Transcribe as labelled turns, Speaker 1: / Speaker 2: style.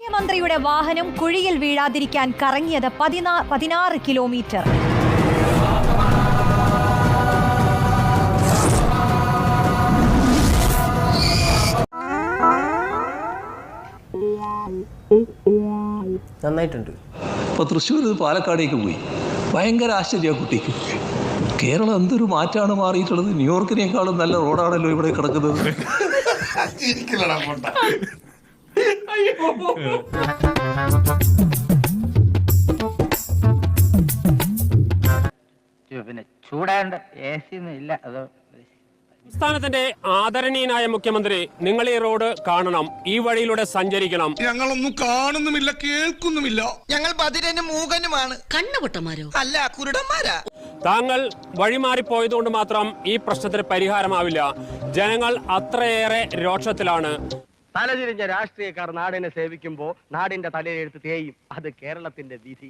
Speaker 1: മുഖ്യമന്ത്രിയുടെ വാഹനം കുഴിയിൽ വീഴാതിരിക്കാൻ കറങ്ങിയത് 16 കിലോമീറ്റർ.
Speaker 2: നന്നായിട്ടുണ്ട്.
Speaker 3: ഇപ്പോൾ തൃശ്ശൂർ പാലക്കാടേക്ക് പോയി. ഭയങ്കര ആശ്ചര്യ കുട്ടിക്ക്. കേരളം എന്തൊരു മാറ്റാണ് മാറിയിട്ടുള്ളത്. ന്യൂയോർക്കിനേക്കാളും നല്ല റോഡാണല്ലോ ഇവിടെ കിടക്കുന്നത്.
Speaker 4: പിന്നെ ചൂടാണ്ട് AC ഒന്നും ഇല്ല. അത്
Speaker 5: സംസ്ഥാനത്തിന്റെ ആദരണീയനായ മുഖ്യമന്ത്രി, നിങ്ങൾ ഈ റോഡ് കാണണം, ഈ വഴിയിലൂടെ സഞ്ചരിക്കണം.
Speaker 6: ഞങ്ങളൊന്നും കാണുന്നുമില്ല, കേൾക്കുന്നുമില്ല.
Speaker 7: ഞങ്ങൾ ബധിരനും മൂകനുമാണ്.
Speaker 8: കണ്ണുപൊട്ടന്മാരോ?
Speaker 7: അല്ല, കുരുടന്മാരാ.
Speaker 5: താങ്കൾ വഴിമാറിപ്പോയതുകൊണ്ട് മാത്രം ഈ പ്രശ്നത്തിന് പരിഹാരമാവില്ല. ജനങ്ങൾ അത്രയേറെ രോഷത്തിലാണ്.
Speaker 2: തലതിരിഞ്ഞ രാഷ്ട്രീയക്കാർ നാടിനെ സേവിക്കുമ്പോൾ നാടിന്റെ തലയിലെടുത്ത് തേയും. അത് കേരളത്തിന്റെ വിധി.